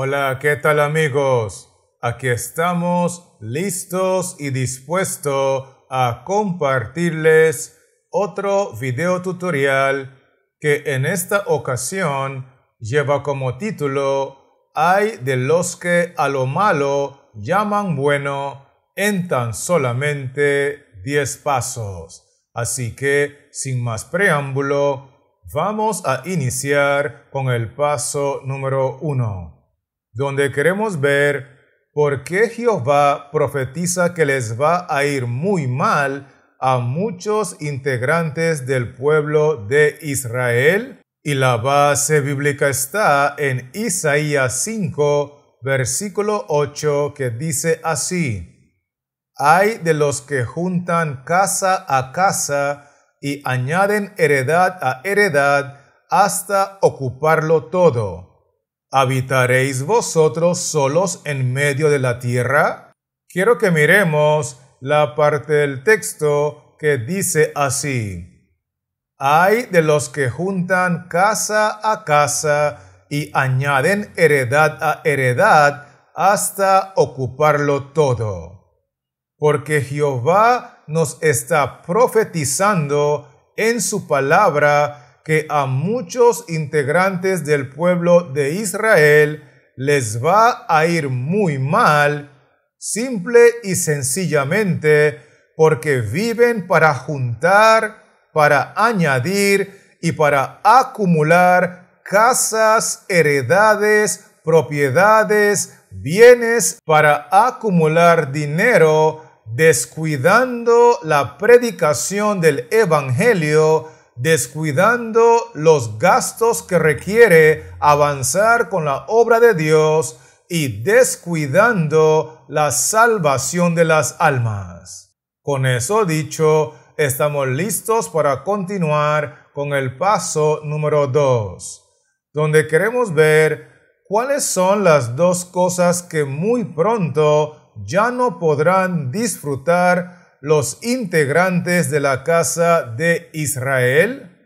Hola, ¿qué tal amigos? Aquí estamos listos y dispuestos a compartirles otro video tutorial que en esta ocasión lleva como título «Ay de los que a lo malo llaman bueno en tan solamente 10 pasos». Así que, sin más preámbulo, vamos a iniciar con el paso número 1. Donde queremos ver por qué Jehová profetiza que les va a ir muy mal a muchos integrantes del pueblo de Israel. Y la base bíblica está en Isaías 5, versículo 8, que dice así: «Ay de los que juntan casa a casa y añaden heredad a heredad hasta ocuparlo todo. ¿Habitaréis vosotros solos en medio de la tierra?». Quiero que miremos la parte del texto que dice así: «Ay de los que juntan casa a casa y añaden heredad a heredad hasta ocuparlo todo». Porque Jehová nos está profetizando en su palabra que a muchos integrantes del pueblo de Israel les va a ir muy mal, simple y sencillamente porque viven para juntar, para añadir y para acumular casas, heredades, propiedades, bienes, para acumular dinero, descuidando la predicación del evangelio, descuidando los gastos que requiere avanzar con la obra de Dios y descuidando la salvación de las almas. Con eso dicho, estamos listos para continuar con el paso número 2, donde queremos ver cuáles son las dos cosas que muy pronto ya no podrán disfrutar los integrantes de la casa de Israel.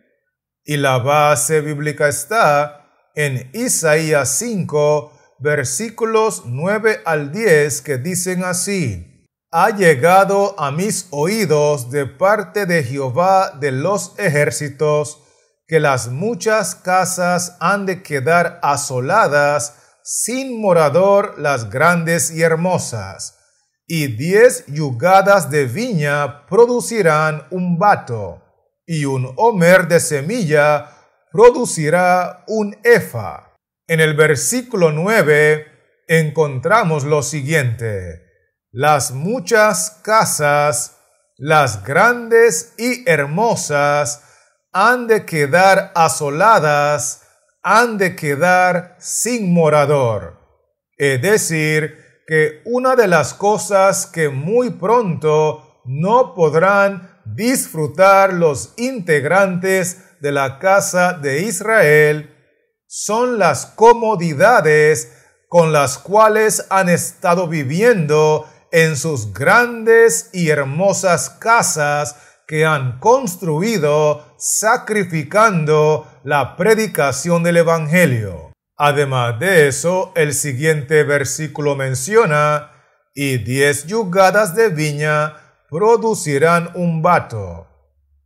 Y la base bíblica está en Isaías 5, versículos 9 al 10, que dicen así: «Ha llegado a mis oídos de parte de Jehová de los ejércitos que las muchas casas han de quedar asoladas, sin morador las grandes y hermosas. Y 10 yugadas de viña producirán un bato, y un homer de semilla producirá un efa». En el versículo 9 encontramos lo siguiente: «Las muchas casas, las grandes y hermosas, han de quedar asoladas, han de quedar sin morador». Es decir, que una de las cosas que muy pronto no podrán disfrutar los integrantes de la casa de Israel son las comodidades con las cuales han estado viviendo en sus grandes y hermosas casas que han construido sacrificando la predicación del evangelio. Además de eso, el siguiente versículo menciona: «Y 10 yugadas de viña producirán un bato».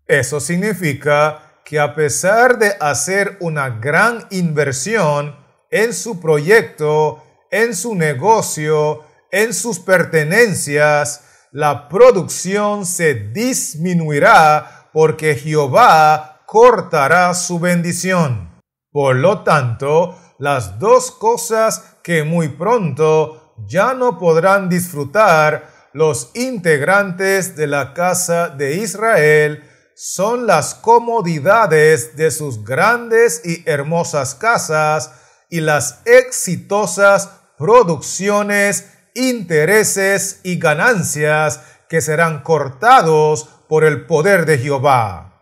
Eso significa que a pesar de hacer una gran inversión en su proyecto, en su negocio, en sus pertenencias, la producción se disminuirá porque Jehová cortará su bendición. Por lo tanto, las dos cosas que muy pronto ya no podrán disfrutar los integrantes de la casa de Israel son las comodidades de sus grandes y hermosas casas y las exitosas producciones, intereses y ganancias que serán cortados por el poder de Jehová.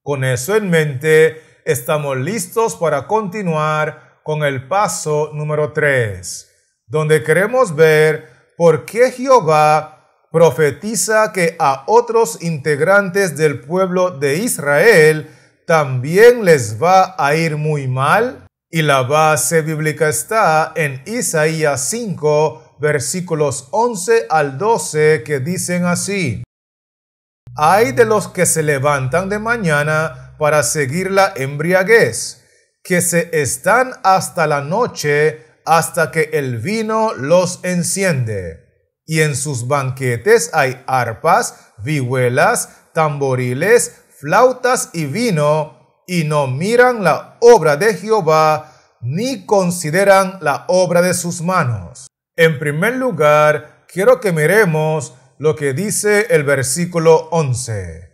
Con eso en mente, estamos listos para continuar con el paso número 3, donde queremos ver por qué Jehová profetiza que a otros integrantes del pueblo de Israel también les va a ir muy mal. Y la base bíblica está en Isaías 5, versículos 11 al 12, que dicen así: Ay de los que se levantan de mañana para seguir la embriaguez, que se están hasta la noche, hasta que el vino los enciende. Y en sus banquetes hay arpas, vihuelas, tamboriles, flautas y vino, y no miran la obra de Jehová, ni consideran la obra de sus manos. En primer lugar, quiero que miremos lo que dice el versículo 11.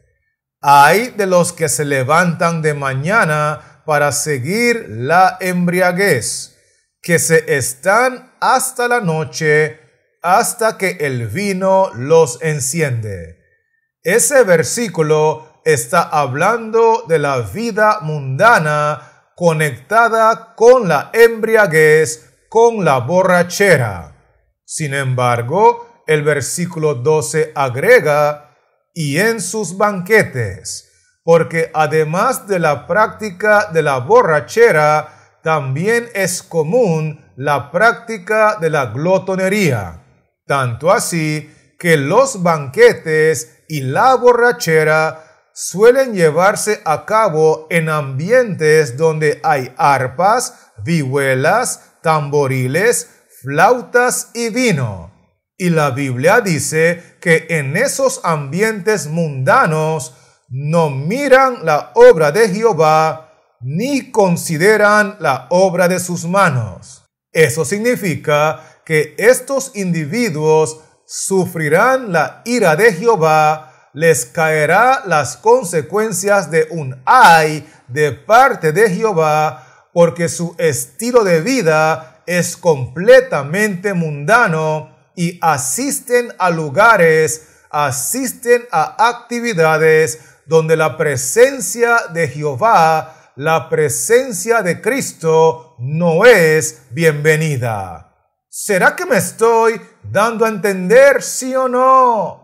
Ay de los que se levantan de mañana para seguir la embriaguez, que se están hasta la noche, hasta que el vino los enciende. Ese versículo está hablando de la vida mundana conectada con la embriaguez, con la borrachera. Sin embargo, el versículo 12 agrega: y en sus banquetes, porque además de la práctica de la borrachera, también es común la práctica de la glotonería. Tanto así que los banquetes y la borrachera suelen llevarse a cabo en ambientes donde hay arpas, vihuelas, tamboriles, flautas y vino. Y la Biblia dice que en esos ambientes mundanos no miran la obra de Jehová, ni consideran la obra de sus manos. Eso significa que estos individuos sufrirán la ira de Jehová, les caerá las consecuencias de un ay de parte de Jehová, porque su estilo de vida es completamente mundano y asisten a lugares, asisten a actividades donde la presencia de Jehová, la presencia de Cristo no es bienvenida. ¿Será que me estoy dando a entender, sí o no?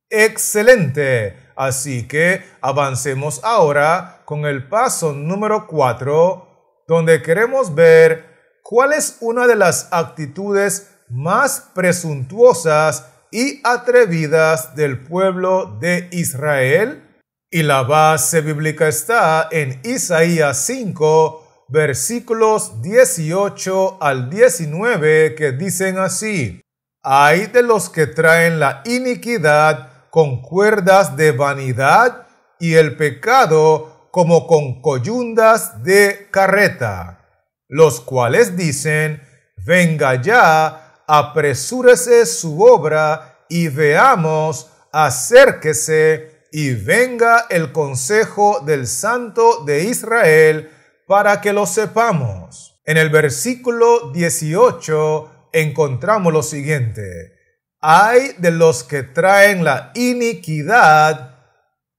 Excelente. Así que avancemos ahora con el paso número 4, donde queremos ver cuál es una de las actitudes más presuntuosas y atrevidas del pueblo de Israel. Y la base bíblica está en Isaías 5, versículos 18 al 19, que dicen así: Ay de los que traen la iniquidad con cuerdas de vanidad y el pecado como con coyundas de carreta, los cuales dicen: venga ya, apresúrese su obra y veamos, acérquese y venga el consejo del Santo de Israel, para que lo sepamos. En el versículo 18 encontramos lo siguiente: ay de los que traen la iniquidad,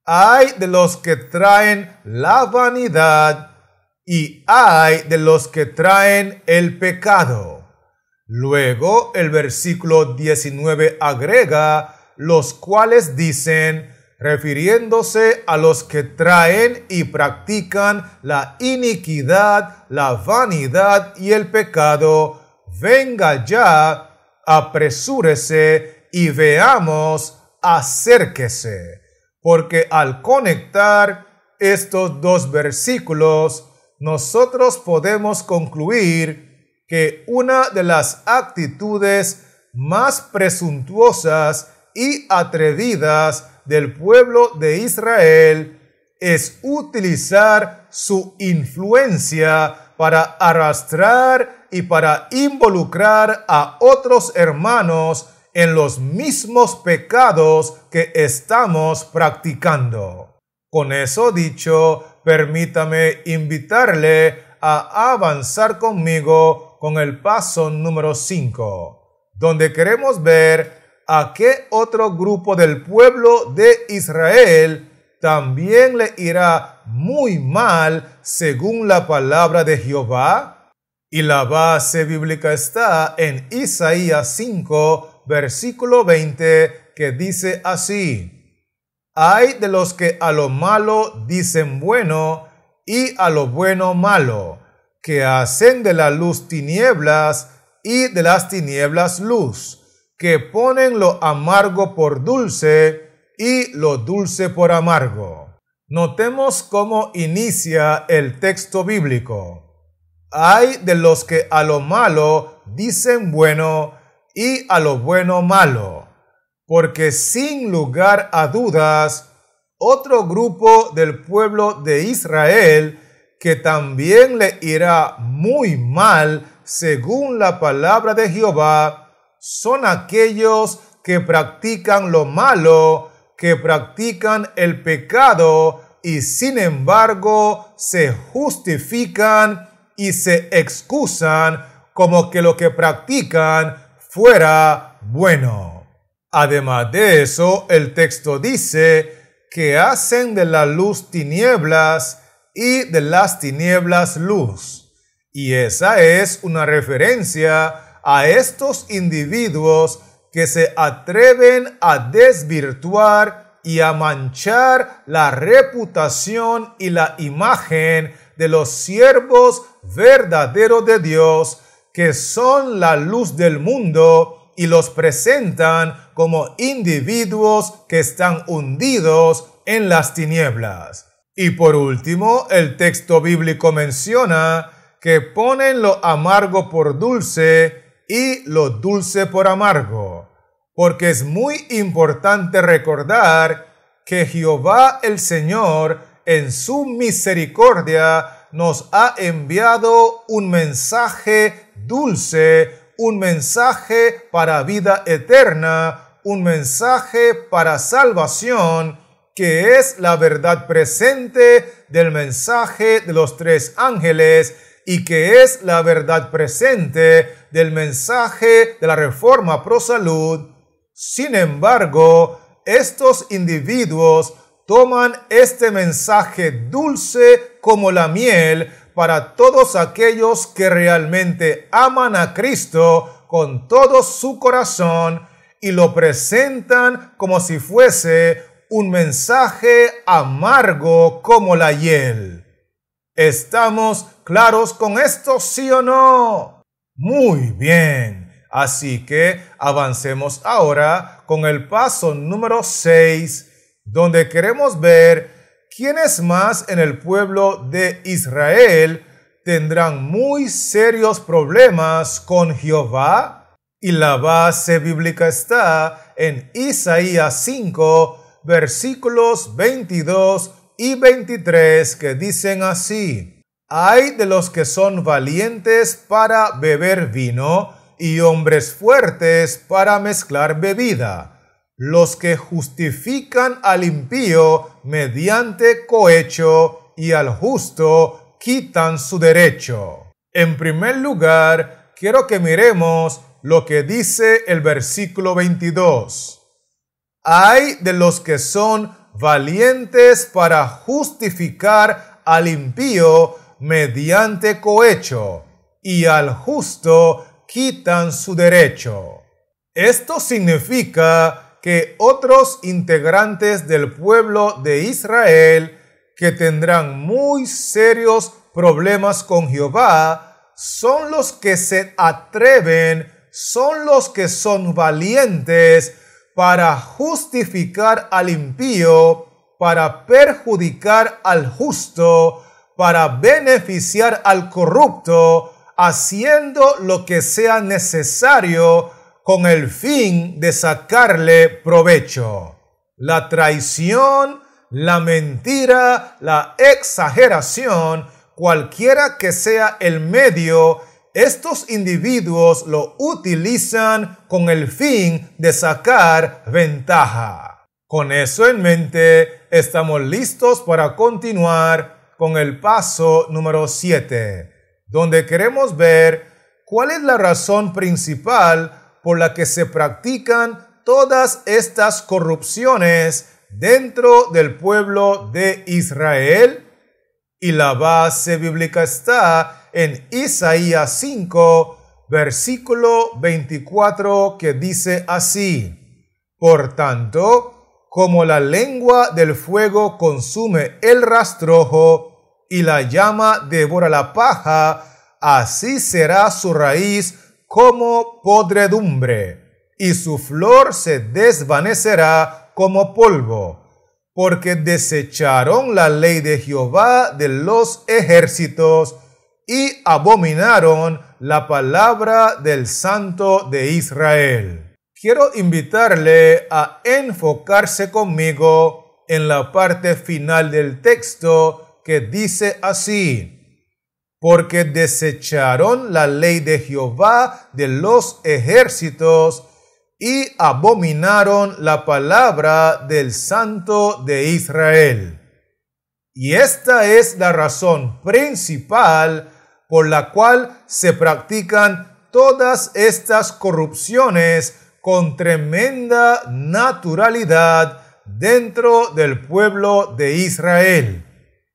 ay de los que traen la vanidad, y ay de los que traen el pecado. Luego el versículo 19 agrega: los cuales dicen, refiriéndose a los que traen y practican la iniquidad, la vanidad y el pecado: venga ya, apresúrese y veamos, acérquese. Porque al conectar estos dos versículos, nosotros podemos concluir que una de las actitudes más presuntuosas y atrevidas del pueblo de Israel es utilizar su influencia para arrastrar y para involucrar a otros hermanos en los mismos pecados que estamos practicando. Con eso dicho, permítame invitarle a avanzar conmigo con el paso número 5, donde queremos ver a qué otro grupo del pueblo de Israel también le irá muy mal según la palabra de Jehová. Y la base bíblica está en Isaías 5, versículo 20, que dice así: ay de los que a lo malo dicen bueno y a lo bueno malo, que hacen de la luz tinieblas y de las tinieblas luz, que ponen lo amargo por dulce y lo dulce por amargo. Notemos cómo inicia el texto bíblico. Hay de los que a lo malo dicen bueno y a lo bueno malo, porque sin lugar a dudas, otro grupo del pueblo de Israel que también le irá muy mal según la palabra de Jehová, son aquellos que practican lo malo, que practican el pecado y sin embargo se justifican y se excusan como que lo que practican fuera bueno. Además de eso, el texto dice que hacen de la luz tinieblas y de las tinieblas luz. Y esa es una referencia a estos individuos que se atreven a desvirtuar y a manchar la reputación y la imagen de los siervos verdaderos de Dios, que son la luz del mundo, y los presentan como individuos que están hundidos en las tinieblas. Y por último, el texto bíblico menciona que ponen lo amargo por dulce y lo dulce por amargo, porque es muy importante recordar que Jehová el Señor, en su misericordia, nos ha enviado un mensaje dulce, un mensaje para vida eterna, un mensaje para salvación, que es la verdad presente del mensaje de los tres ángeles y que es la verdad presente del mensaje de la Reforma Pro Salud. Sin embargo, estos individuos toman este mensaje dulce como la miel para todos aquellos que realmente aman a Cristo con todo su corazón y lo presentan como si fuese un mensaje amargo como la hiel. ¿Estamos claros con esto, sí o no? Muy bien. Así que avancemos ahora con el paso número 6, donde queremos ver quiénes más en el pueblo de Israel tendrán muy serios problemas con Jehová. Y la base bíblica está en Isaías 5, versículos 22 y 23, que dicen así: Hay de los que son valientes para beber vino y hombres fuertes para mezclar bebida, los que justifican al impío mediante cohecho y al justo quitan su derecho. En primer lugar, quiero que miremos lo que dice el versículo 22. Hay de los que son valientes para justificar al impío mediante cohecho, y al justo quitan su derecho. Esto significa que otros integrantes del pueblo de Israel que tendrán muy serios problemas con Jehová son los que se atreven, son los que son valientes para justificar al impío, para perjudicar al justo, para beneficiar al corrupto, haciendo lo que sea necesario con el fin de sacarle provecho. La traición, la mentira, la exageración, cualquiera que sea el medio, estos individuos lo utilizan con el fin de sacar ventaja. Con eso en mente, estamos listos para continuar con el paso número 7, donde queremos ver cuál es la razón principal por la que se practican todas estas corrupciones dentro del pueblo de Israel. Y la base bíblica está en Isaías 5, versículo 24, que dice así: Por tanto, como la lengua del fuego consume el rastrojo y la llama devora la paja, así será su raíz como podredumbre, y su flor se desvanecerá como polvo, porque desecharon la ley de Jehová de los ejércitos y abominaron la palabra del Santo de Israel. Quiero invitarle a enfocarse conmigo en la parte final del texto que dice así: porque desecharon la ley de Jehová de los ejércitos y abominaron la palabra del Santo de Israel. Y esta es la razón principal por la cual se practican todas estas corrupciones con tremenda naturalidad dentro del pueblo de Israel,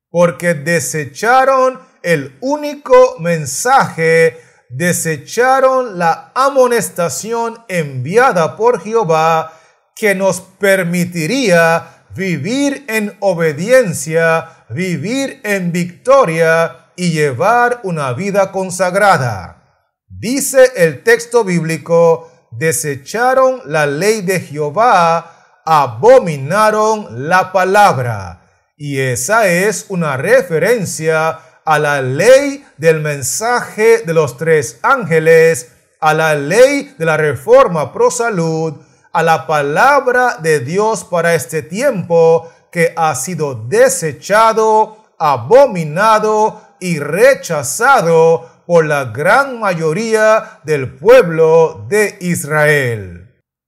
porque desecharon el único mensaje, desecharon la amonestación enviada por Jehová que nos permitiría vivir en obediencia, vivir en victoria y llevar una vida consagrada. Dice el texto bíblico: desecharon la ley de Jehová, abominaron la palabra. Y esa es una referencia a la ley del mensaje de los tres ángeles, a la ley de la reforma pro salud, a la palabra de Dios para este tiempo que ha sido desechado, abominado y rechazado por la gran mayoría del pueblo de Israel.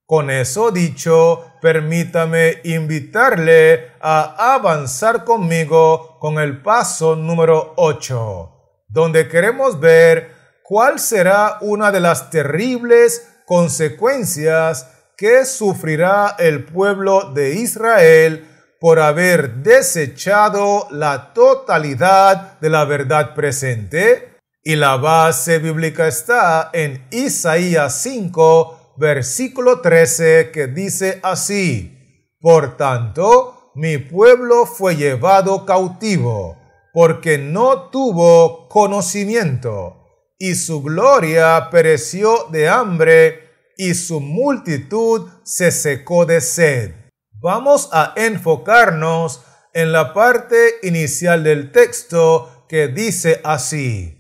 Con eso dicho, permítame invitarle a avanzar conmigo con el paso número 8, donde queremos ver cuál será una de las terribles consecuencias que sufrirá el pueblo de Israel por haber desechado la totalidad de la verdad presente. Y la base bíblica está en Isaías 5, versículo 13, que dice así: por tanto, mi pueblo fue llevado cautivo, porque no tuvo conocimiento, y su gloria pereció de hambre, y su multitud se secó de sed. Vamos a enfocarnos en la parte inicial del texto que dice así: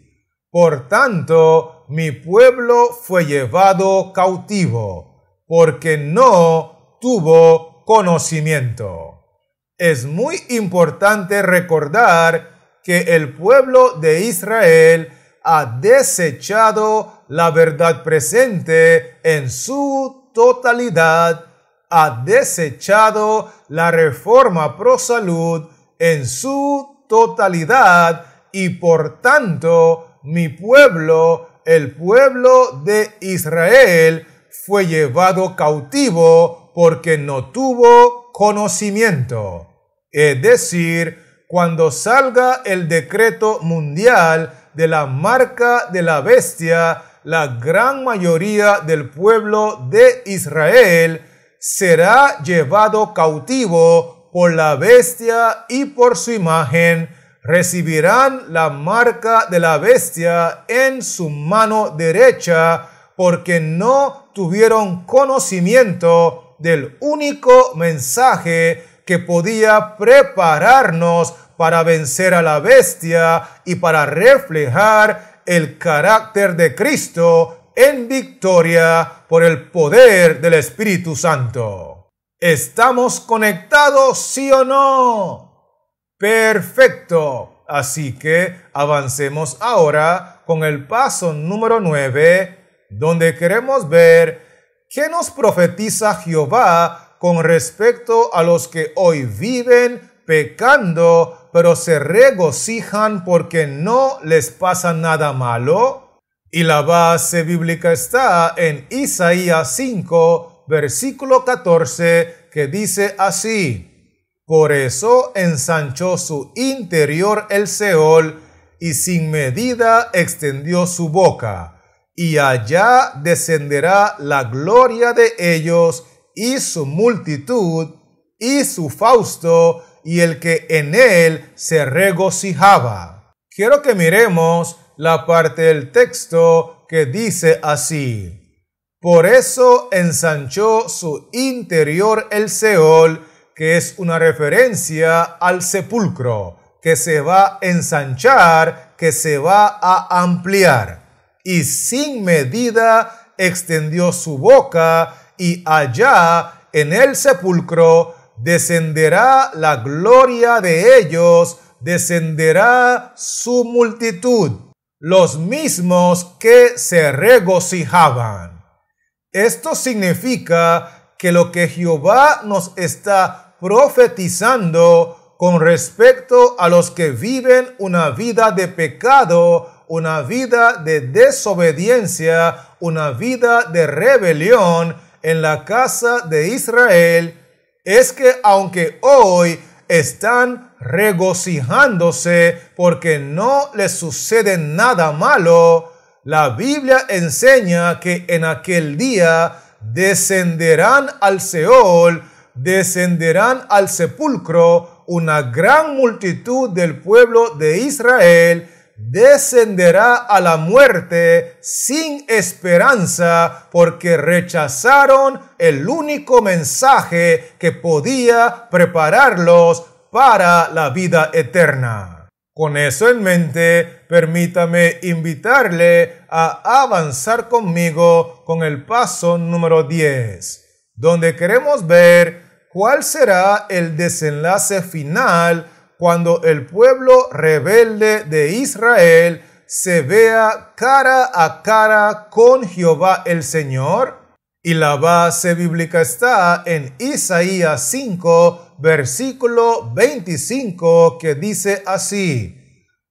por tanto, mi pueblo fue llevado cautivo, porque no tuvo conocimiento. Es muy importante recordar que el pueblo de Israel ha desechado la verdad presente en su totalidad, ha desechado la reforma pro salud en su totalidad, y por tanto mi pueblo, el pueblo de Israel, fue llevado cautivo porque no tuvo conocimiento. Es decir, cuando salga el decreto mundial de la marca de la bestia, la gran mayoría del pueblo de Israel será llevado cautivo por la bestia y por su imagen. Recibirán la marca de la bestia en su mano derecha porque no tuvieron conocimiento del único mensaje que podía prepararnos para vencer a la bestia y para reflejar el carácter de Cristo en victoria por el poder del Espíritu Santo. ¿Estamos conectados, sí o no? Perfecto. Así que avancemos ahora con el paso número 9, donde queremos ver qué nos profetiza Jehová con respecto a los que hoy viven pecando, pero se regocijan porque no les pasa nada malo. Y la base bíblica está en Isaías 5, versículo 14, que dice así: por eso ensanchó su interior el Seol, y sin medida extendió su boca, y allá descenderá la gloria de ellos, y su multitud, y su fausto, y el que en él se regocijaba. Quiero que miremos la parte del texto que dice así: por eso ensanchó su interior el Seol, que es una referencia al sepulcro, que se va a ensanchar, que se va a ampliar. Y sin medida extendió su boca, y allá en el sepulcro descenderá la gloria de ellos, descenderá su multitud, los mismos que se regocijaban. Esto significa que lo que Jehová nos está profetizando con respecto a los que viven una vida de pecado, una vida de desobediencia, una vida de rebelión en la casa de Israel, es que aunque hoy están regocijándose porque no les sucede nada malo, la Biblia enseña que en aquel día descenderán al Seol, descenderán al sepulcro, una gran multitud del pueblo de Israel descenderá a la muerte sin esperanza porque rechazaron el único mensaje que podía prepararlos para la vida eterna. Con eso en mente, permítame invitarle a avanzar conmigo con el paso número 10, donde queremos ver cuál será el desenlace final cuando el pueblo rebelde de Israel se vea cara a cara con Jehová el Señor. Y la base bíblica está en Isaías 5, versículo 25, que dice así: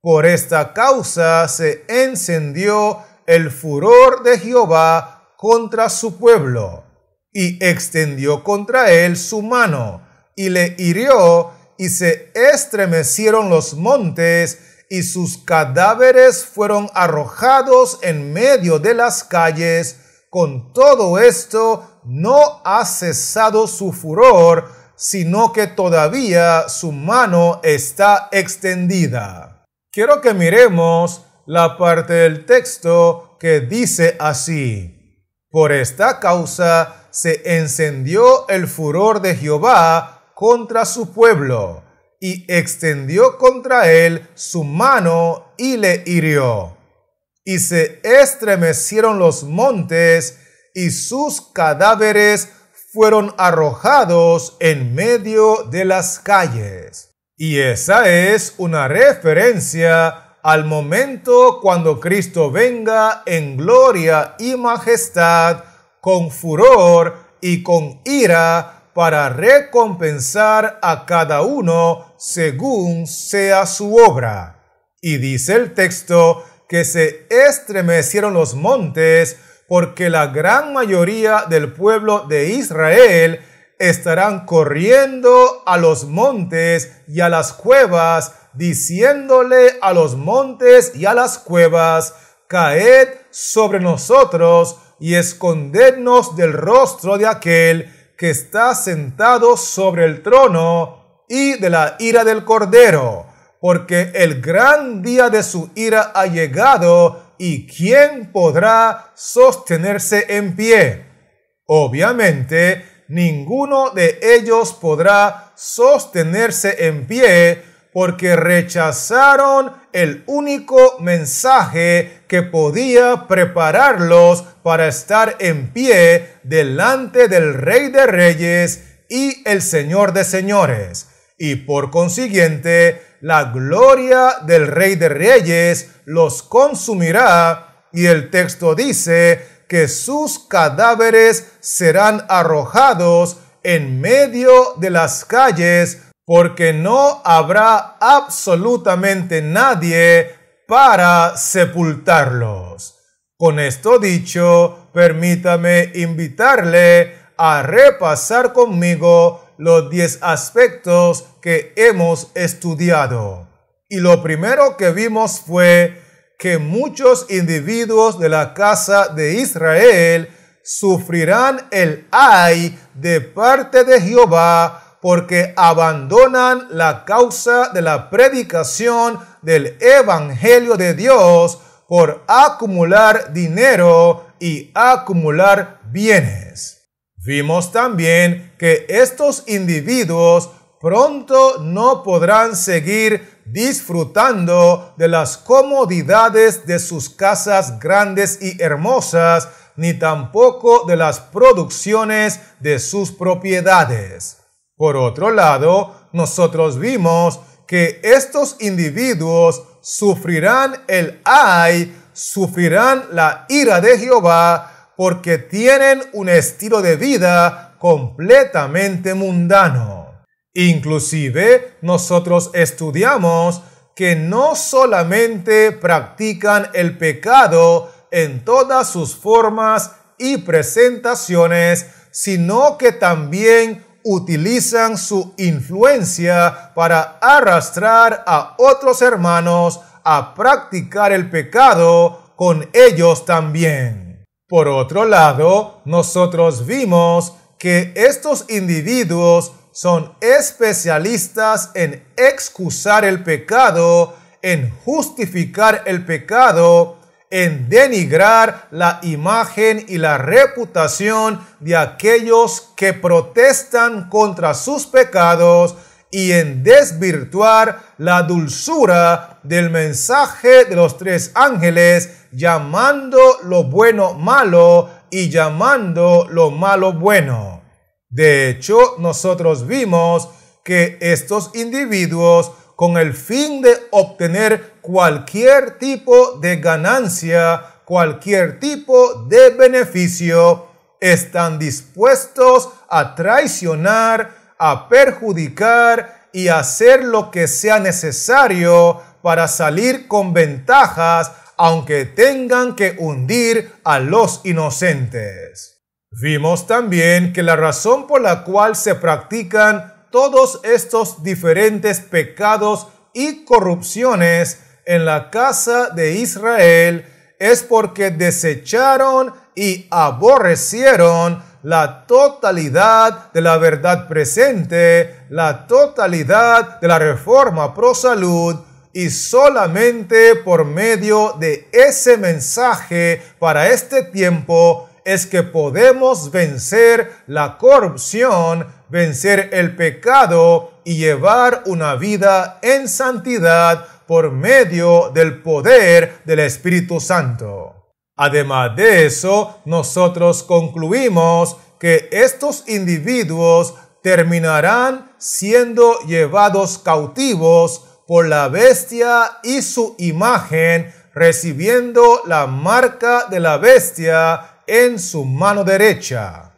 por esta causa se encendió el furor de Jehová contra su pueblo, y extendió contra él su mano, y le hirió, y se estremecieron los montes, y sus cadáveres fueron arrojados en medio de las calles. Con todo esto no ha cesado su furor, sino que todavía su mano está extendida. Quiero que miremos la parte del texto que dice así: por esta causa se encendió el furor de Jehová contra su pueblo, y extendió contra él su mano y le hirió. Y se estremecieron los montes, y sus cadáveres fueron arrojados en medio de las calles. Y esa es una referencia al momento cuando Cristo venga en gloria y majestad, con furor y con ira, para recompensar a cada uno según sea su obra. Y dice el texto que se estremecieron los montes, porque la gran mayoría del pueblo de Israel estarán corriendo a los montes y a las cuevas, diciéndole a los montes y a las cuevas: caed sobre nosotros y escondednos del rostro de aquel que está sentado sobre el trono y de la ira del Cordero, porque el gran día de su ira ha llegado, y ¿quién podrá sostenerse en pie? Obviamente, ninguno de ellos podrá sostenerse en pie, porque rechazaron el único mensaje que podía prepararlos para estar en pie delante del Rey de Reyes y el Señor de Señores. Y por consiguiente, la gloria del Rey de Reyes los consumirá, y el texto dice que sus cadáveres serán arrojados en medio de las calles, porque no habrá absolutamente nadie para sepultarlos. Con esto dicho, permítame invitarle a repasar conmigo los 10 aspectos que hemos estudiado. Y lo primero que vimos fue que muchos individuos de la casa de Israel sufrirán el ay de parte de Jehová, porque abandonan la causa de la predicación del Evangelio de Dios por acumular dinero y acumular bienes. Vimos también que estos individuos pronto no podrán seguir disfrutando de las comodidades de sus casas grandes y hermosas, ni tampoco de las producciones de sus propiedades. Por otro lado, nosotros vimos que estos individuos sufrirán el ay, sufrirán la ira de Jehová, porque tienen un estilo de vida completamente mundano. Inclusive, nosotros estudiamos que no solamente practican el pecado en todas sus formas y presentaciones, sino que también utilizan su influencia para arrastrar a otros hermanos a practicar el pecado con ellos también. Por otro lado, nosotros vimos que estos individuos son especialistas en excusar el pecado, en justificar el pecado, en denigrar la imagen y la reputación de aquellos que protestan contra sus pecados y en desvirtuar la dulzura del mensaje de los tres ángeles, llamando lo bueno malo y llamando lo malo bueno. De hecho, nosotros vimos que estos individuos, con el fin de obtener cualquier tipo de ganancia, cualquier tipo de beneficio, están dispuestos a traicionar, a perjudicar y a hacer lo que sea necesario para salir con ventajas, aunque tengan que hundir a los inocentes. Vimos también que la razón por la cual se practican todos estos diferentes pecados y corrupciones en la casa de Israel es porque desecharon y aborrecieron la totalidad de la verdad presente, la totalidad de la reforma pro salud, y solamente por medio de ese mensaje para este tiempo es que podemos vencer la corrupción, vencer el pecado y llevar una vida en santidad por medio del poder del Espíritu Santo. Además de eso, nosotros concluimos que estos individuos terminarán siendo llevados cautivos por la bestia y su imagen, recibiendo la marca de la bestia en su mano derecha.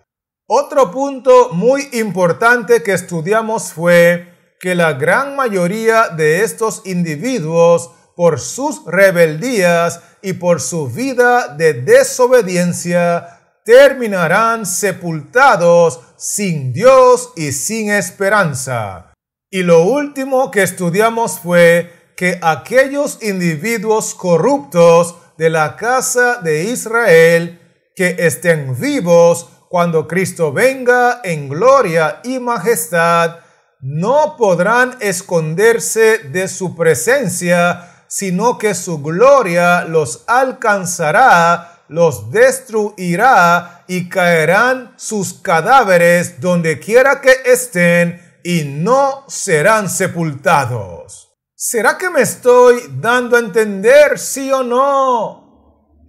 Otro punto muy importante que estudiamos fue que la gran mayoría de estos individuos, por sus rebeldías y por su vida de desobediencia, terminarán sepultados sin Dios y sin esperanza. Y lo último que estudiamos fue que aquellos individuos corruptos de la casa de Israel que estén vivos cuando Cristo venga en gloria y majestad, no podrán esconderse de su presencia, sino que su gloria los alcanzará, los destruirá y caerán sus cadáveres donde quiera que estén y no serán sepultados. ¿Será que me estoy dando a entender, sí o no?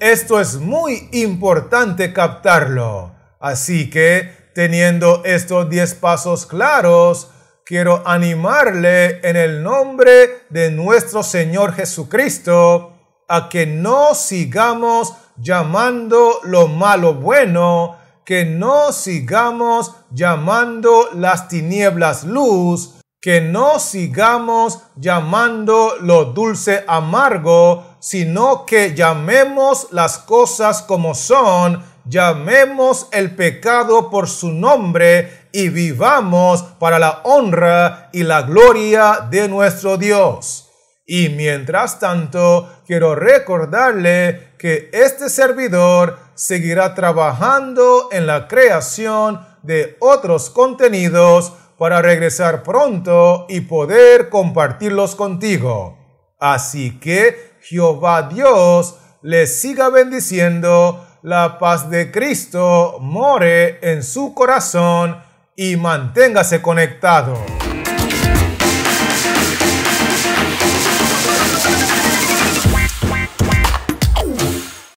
Esto es muy importante captarlo. Así que, teniendo estos 10 pasos claros, quiero animarle en el nombre de nuestro Señor Jesucristo a que no sigamos llamando lo malo bueno, que no sigamos llamando las tinieblas luz, que no sigamos llamando lo dulce amargo, sino que llamemos las cosas como son, llamemos el pecado por su nombre y vivamos para la honra y la gloria de nuestro Dios. Y mientras tanto, quiero recordarle que este servidor seguirá trabajando en la creación de otros contenidos para regresar pronto y poder compartirlos contigo. Así que Jehová Dios les siga bendiciendo, la paz de Cristo more en su corazón y manténgase conectado.